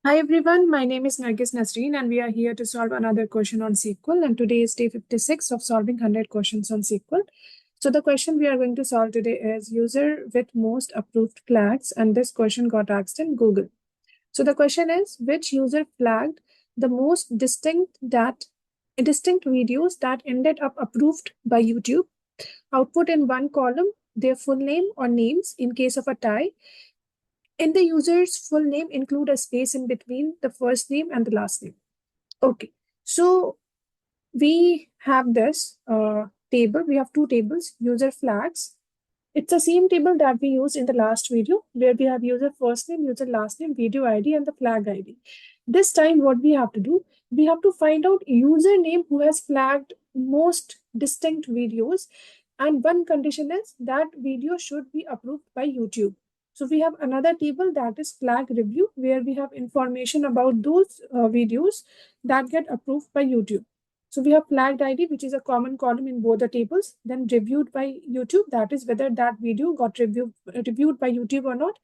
Hi everyone, my name is Nargis Nasreen and we are here to solve another question on SQL, and today is day 56 of solving 100 questions on SQL. So the question we are going to solve today is user with most approved flags, and this question got asked in Google. So the question is, which user flagged the most distinct videos that ended up approved by YouTube? Output in one column, their full name or names in case of a tie. In the user's full name, include a space in between the first name and the last name. Okay, so we have this table. We have two tables, user flags. It's the same table that we used in the last video, where we have user first name, user last name, video ID, and the flag ID. This time, what we have to do, we have to find out username who has flagged most distinct videos. And one condition is that video should be approved by YouTube. So we have another table that is flag review, where we have information about those videos that get approved by YouTube. So we have flagged ID, which is a common column in both the tables, then reviewed by YouTube, that is whether that video got reviewed by YouTube or not,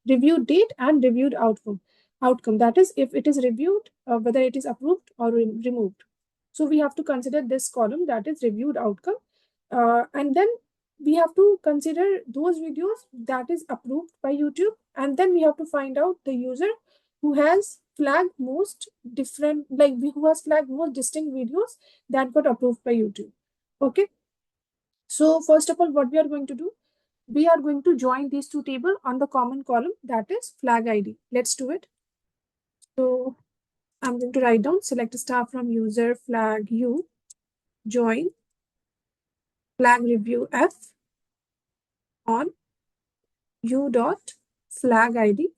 reviewed date, and reviewed outcome, that is if it is reviewed, whether it is approved or removed. So we have to consider this column, that is reviewed outcome, and then we have to consider those videos that is approved by YouTube, and then we have to find out the user who has flagged most different, like who has flagged most distinct videos that got approved by YouTube. Okay. So first of all, what we are going to do, we are going to join these two tables on the common column, that is flag ID. Let's do it. So I'm going to write down, select a star from user flag U, join flag review F on U dot flag ID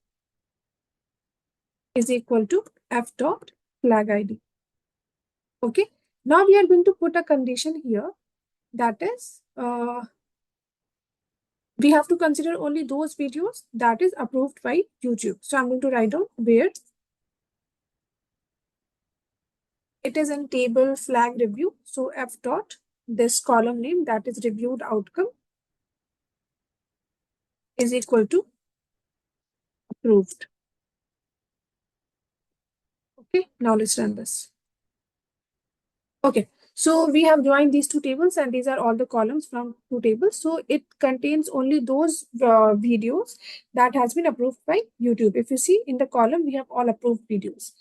is equal to F dot flag ID. Okay. Now we are going to put a condition here, that is we have to consider only those videos that is approved by YouTube. So I'm going to write down where it is in table flag review. So F dot, this column name, that is reviewed outcome, is equal to approved. Okay, now let's run this. Okay, so we have joined these two tables, and these are all the columns from two tables. So it contains only those videos that has been approved by YouTube. If you see in the column, we have all approved videos.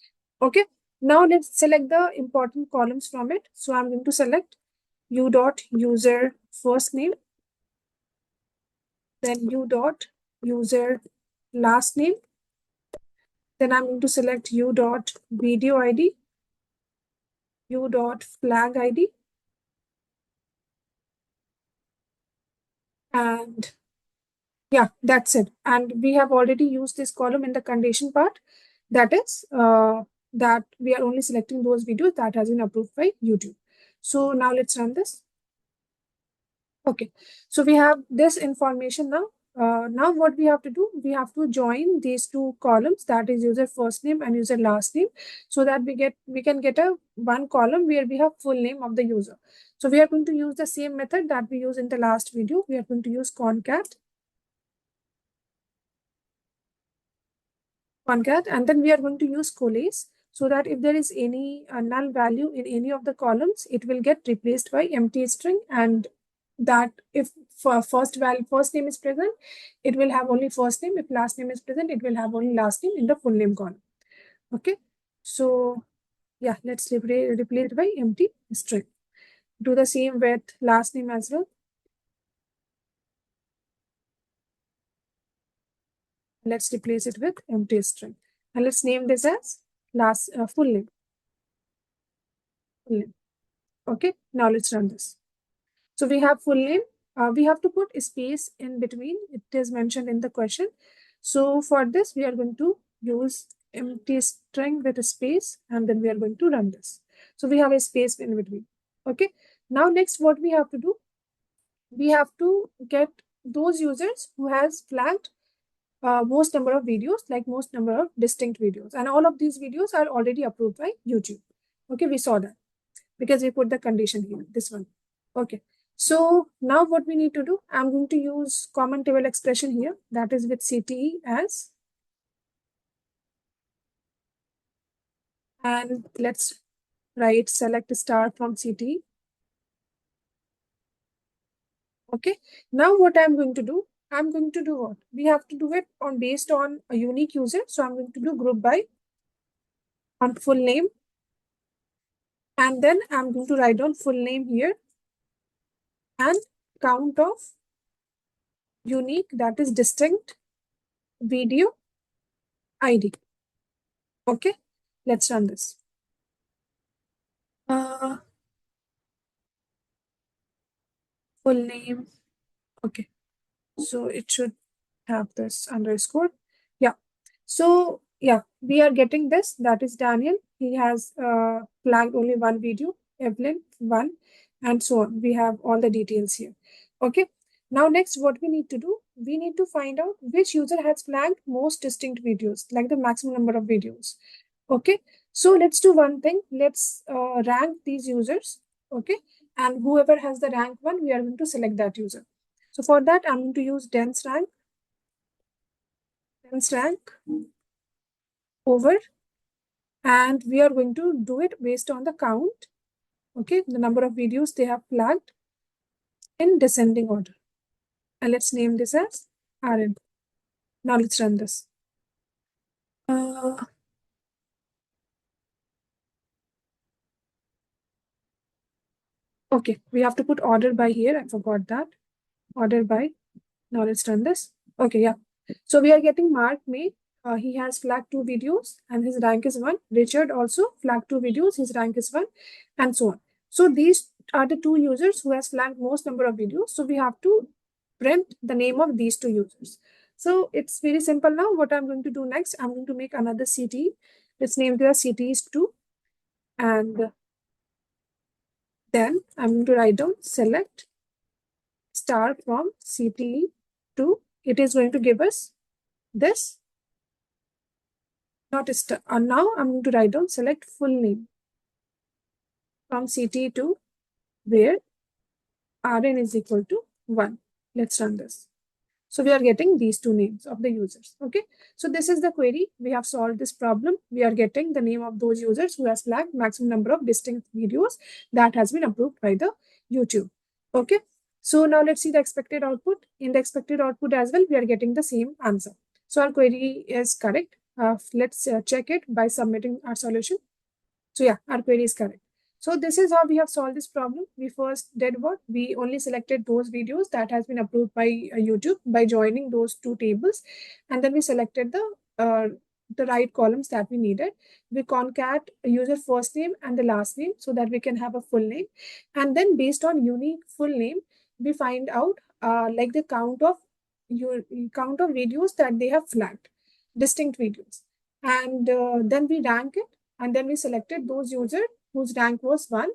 Okay, now let's select the important columns from it. So I'm going to select U dot user first name, then U dot user last name, then I'm going to select U dot video ID, U dot flag ID, and yeah, that's it. And we have already used this column in the condition part. That is that we are only selecting those videos that has been approved by YouTube. So now let's run this. Okay, so we have this information now. Now what we have to do, we have to join these two columns, that is user first name and user last name, so that we can get a one column where we have full name of the user. So we are going to use the same method that we used in the last video. We are going to use concat, and then we are going to use coalesce, so that if there is any null value in any of the columns, it will get replaced by empty string, and that if for first name is present, it will have only first name. If last name is present, it will have only last name in the full name column. Okay, so yeah, let's replace it by empty string. Do the same with last name as well. Let's replace it with empty string, and let's name this as full name. Okay, now let's run this. So we have full name. We have to put a space in between. It is mentioned in the question. So for this, we are going to use empty string with a space, and then we are going to run this. So we have a space in between. Okay. Now next, what we have to do, we have to get those users who has flagged most number of videos, like most number of distinct videos. And all of these videos are already approved by YouTube. Okay, we saw that because we put the condition here, this one. Okay. So now what we need to do, I'm going to use common table expression here, that is with CTE as And let's write select star from CT. Okay. Now what I'm going to do? I'm going to do what? We have to do it on based on a unique user. So I'm going to do group by on full name. And then I'm going to write down full name here and count of unique, that is distinct video ID. Okay. Let's run this. Uh, Full name. Okay. So it should have this underscore. Yeah. So yeah, we are getting this. That is Daniel. He has flagged only one video, Evelyn, one, and so on. We have all the details here. Okay. Now next, what we need to do, we need to find out which user has flagged most distinct videos, like the maximum number of videos. Okay. So let's do one thing. Let's rank these users. Okay. And whoever has the rank one, we are going to select that user. So for that, I'm going to use dense rank over, and we are going to do it based on the count. Okay, the number of videos they have flagged in descending order. And let's name this as RN. Now let's run this. Okay, we have to put order by here. I forgot that. Order by. Now let's run this. Okay, yeah. So we are getting Mark May. He has flagged 2 videos and his rank is 1. Richard also flagged 2 videos. His rank is 1, and so on. So these are the 2 users who has flagged most number of videos. So we have to print the name of these 2 users. So it's very simple now. What I'm going to do next, I'm going to make another CT. Let's name the CTs 2. And then I'm going to write down select star from CTE 2. It is going to give us this. Not a star. Now I'm going to write down select full name from CT to where RN is equal to 1. Let's run this. So we are getting these 2 names of the users. Okay. So this is the query. We have solved this problem. We are getting the name of those users who has flagged maximum number of distinct videos that has been approved by the YouTube. Okay. So now let's see the expected output. In the expected output as well, we are getting the same answer. So our query is correct. Let's check it by submitting our solution. So yeah, our query is correct. So this is how we have solved this problem. We first did what? We only selected those videos that has been approved by YouTube by joining those 2 tables. And then we selected the right columns that we needed. We concat user first name and the last name so that we can have a full name. And then based on unique full name, we find out like the count of videos that they have flagged, distinct videos. And then we rank it, and then we selected those users whose rank was 1,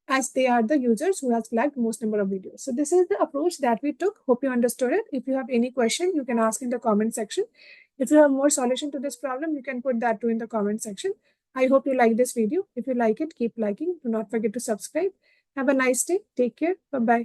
as they are the users who has flagged most number of videos. So this is the approach that we took. Hope you understood it. If you have any question, you can ask in the comment section. If you have more solution to this problem, you can put that too in the comment section. I hope you like this video. If you like it, keep liking. Do not forget to subscribe. Have a nice day. Take care. Bye-bye.